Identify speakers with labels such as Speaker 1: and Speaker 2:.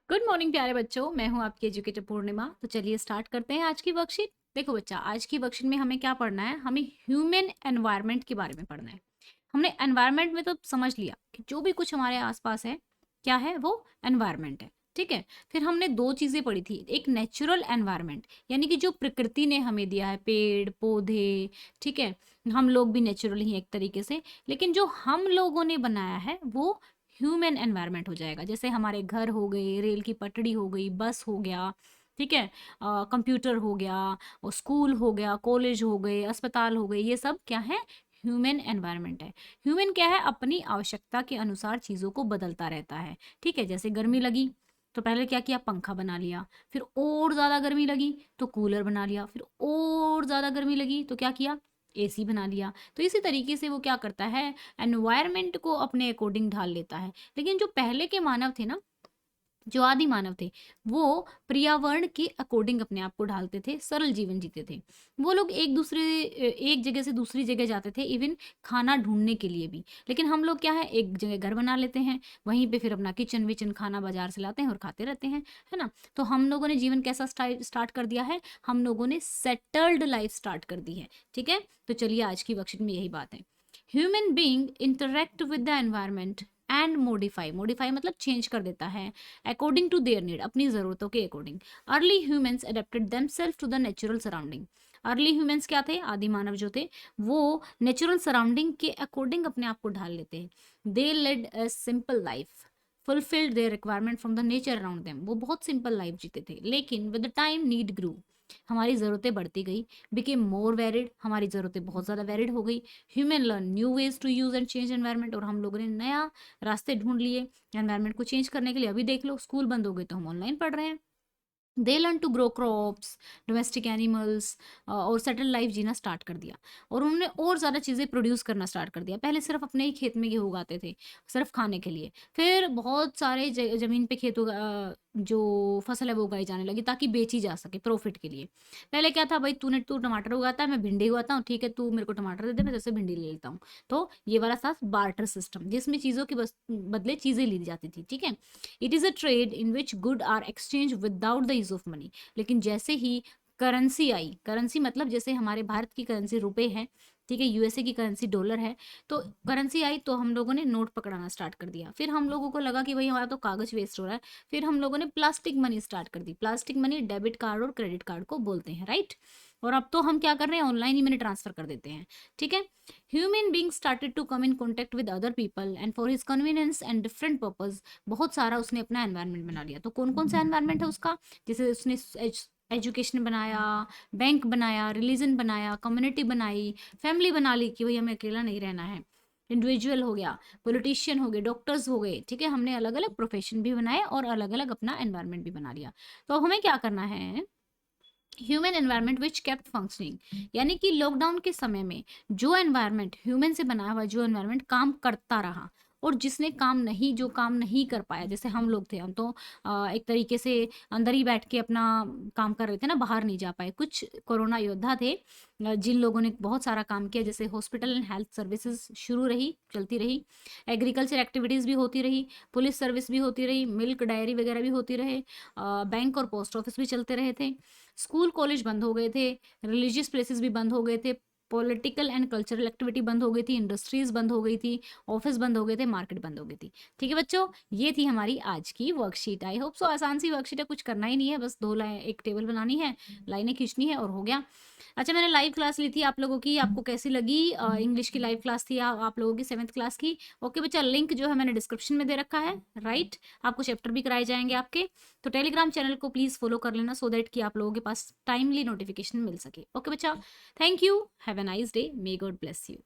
Speaker 1: Good morning प्यारे बच्चों, मैं हूं आपकी एजुकेटर पूर्णिमा। तो चलिए स्टार्ट करते हैं आज की वर्कशीट। देखो बच्चा, आज की वर्कशीट में हमें क्या पढ़ना है? हमें ह्यूमन एनवायरनमेंट के बारे में पढ़ना है। हमने एनवायरनमेंट में तो समझ लिया कि जो भी कुछ हमारे आसपास है, क्या है वो? एनवायरनमेंट है। ठीक है। फिर हमने दो चीजें पढ़ी थी। एक नेचुरल एनवायरनमेंट, यानी कि जो प्रकृति ने हमें दिया है, पेड़ पौधे। ठीक है। हम लोग भी नेचुरल ही हैं एक तरीके से, लेकिन जो हम लोगों ने बनाया है वो ह्यूमन एनवायरनमेंट हो जाएगा। जैसे हमारे घर हो गए, रेल की पटड़ी हो गई, बस हो गया। ठीक है। कंप्यूटर हो गया, और स्कूल हो गया, कॉलेज हो गए, अस्पताल हो गए, ये सब क्या है? ह्यूमन एनवायरनमेंट है। ह्यूमन क्या है? अपनी आवश्यकता के अनुसार चीज़ों को बदलता रहता है। ठीक है। जैसे गर्मी लगी तो पहले क्या किया? पंखा बना लिया। फिर और ज़्यादा गर्मी लगी तो कूलर बना लिया। फिर और ज़्यादा गर्मी लगी तो क्या किया? एसी बना लिया। तो इसी तरीके से वो क्या करता है? एनवायरनमेंट को अपने अकॉर्डिंग ढाल लेता है। लेकिन जो पहले के मानव थे ना, जो आदि मानव थे, वो पर्यावरण के अकॉर्डिंग अपने आप को ढालते थे, सरल जीवन जीते थे। वो लोग एक जगह से दूसरी जगह जाते थे, इवन खाना ढूंढने के लिए भी। लेकिन हम लोग क्या है, एक जगह घर बना लेते हैं, वहीं पे फिर अपना किचन विचन खाना बाजार से लाते हैं और खाते रहते हैं, है ना? तो हम लोगों ने जीवन कैसा स्टार्ट कर दिया है? हम लोगों ने सेटल्ड लाइफ स्टार्ट कर दी है। ठीक है। तो चलिए, आज की वर्कशीट में यही बात है। Human being interact with the environment and modify. Modify मतलब चेंज कर देता है, अकॉर्डिंग टू देयर नीड, अपनी ज़रूरतों के according. Early humans adapted themselves to the natural surrounding. Early humans क्या थे? आदि मानव जो थे, वो नेचुरल सराउंडिंग के अकॉर्डिंग अपने आप को ढाल लेते हैं। They led a simple life, fulfilled their requirement from the nature around them. वो बहुत सिंपल लाइफ जीते थे, लेकिन with the time need grew. हमारी ज़रूरतें बढ़ती गई, बिकेम मोर वेरिड, हमारी ज़रूरतें बहुत ज़्यादा वेरिड हो गई। Human learn new ways to use and change environment, और हम लोगों ने नया रास्ते ढूंढ लिए एनवायरनमेंट को चेंज करने के लिए। अभी देख लो, स्कूल बंद हो गए तो हम ऑनलाइन पढ़ रहे हैं। They learn to grow crops, domestic animals, और सेटल लाइफ जीना स्टार्ट कर दिया। और उन्होंने और ज़्यादा चीज़ें प्रोड्यूस करना स्टार्ट कर दिया। पहले सिर्फ अपने ही खेत में गेहूँ उगाते थे, सिर्फ खाने के लिए। फिर बहुत सारे ज़मीन पे जो फसल है वो उगाई जाने लगी, ताकि बेची जा सके प्रॉफिट के लिए। पहले क्या था भाई, तू टमाटर उगाता है, मैं भिंडी उगाता हूँ, ठीक है, तू मेरे को टमाटर दे दे, मैं जैसे भिंडी ले लेता हूँ। तो ये वाला था बार्टर सिस्टम, जिसमें चीज़ों के बदले चीज़ें ली जाती थी। ठीक है। It is a trade in which good are exchange without the use of money. लेकिन जैसे ही करेंसी आई, करेंसी मतलब जैसे हमारे भारत की करेंसी रुपए है, ठीक है, यूएसए की करेंसी डॉलर है, तो करेंसी आई तो हम लोगों ने नोट पकड़ाना स्टार्ट कर दिया। फिर हम लोगों को लगा कि भाई हमारा तो कागज वेस्ट हो रहा है। फिर हम लोगों ने प्लास्टिक मनी स्टार्ट कर दी। प्लास्टिक मनी डेबिट कार्ड और क्रेडिट कार्ड को बोलते हैं, राइट? और अब तो हम क्या कर रहे हैं, ऑनलाइन ही मनी ट्रांसफर कर देते हैं। ठीक है। Human being started to come in contact with other people and for his convenience and different purpose. बहुत सारा उसने अपना एनवायरनमेंट बना लिया। तो कौन कौन सा एनवायरनमेंट है उसका? जैसे उसने एजुकेशन बनाया, बैंक बनाया, रिलीजन बनाया, कम्युनिटी बनाई, फैमिली बना ली कि भाई हमें अकेला नहीं रहना है। इंडिविजुअल हो गया, पॉलिटिशियन हो गए, डॉक्टर्स हो गए। ठीक है। हमने अलग अलग प्रोफेशन भी बनाए और अलग अलग अपना एनवायरनमेंट भी बना लिया। तो हमें क्या करना है? ह्यूमन एनवायरनमेंट विच केप्ट फंक्शनिंग, यानी कि लॉकडाउन के समय में जो एनवायरनमेंट ह्यूमन से बनाया हुआ, जो एनवायरनमेंट काम करता रहा, और जो काम नहीं कर पाया, जैसे हम लोग थे, हम तो एक तरीके से अंदर ही बैठ के अपना काम कर रहे थे ना, बाहर नहीं जा पाए। कुछ कोरोना योद्धा थे, जिन लोगों ने बहुत सारा काम किया, जैसे हॉस्पिटल एंड हेल्थ सर्विसेज शुरू रही, चलती रही, एग्रीकल्चर एक्टिविटीज़ भी होती रही, पुलिस सर्विस भी होती रही, मिल्क डायरी वगैरह भी होती रहे, बैंक और पोस्ट ऑफिस भी चलते रहे थे, स्कूल कॉलेज बंद हो गए थे, रिलीजियस प्लेसेस भी बंद हो गए थे, पॉलिटिकल एंड कल्चरल एक्टिविटी बंद हो गई थी, इंडस्ट्रीज बंद हो गई थी, ऑफिस बंद हो गए थे, मार्केट बंद हो गई थी। ठीक है बच्चों, ये थी हमारी आज की वर्कशीट। आई होप सो आसान सी वर्कशीट है, कुछ करना ही नहीं है, बस दो लाइन, एक टेबल बनानी है, लाइनें खींचनी है और हो गया। अच्छा, मैंने लाइव क्लास ली थी आप लोगों की, आपको कैसी लगी? इंग्लिश की लाइव क्लास थी आप लोगों की 7th क्लास की। ओके बच्चा, लिंक जो है मैंने डिस्क्रिप्शन में दे रखा है, राइट? आपको चैप्टर भी कराए जाएंगे आपके। तो टेलीग्राम चैनल को प्लीज़ फॉलो कर लेना, सो दैट कि आप लोगों के पास टाइमली नोटिफिकेशन मिल सके। ओके बच्चा, thank you, have a nice day, may God bless you.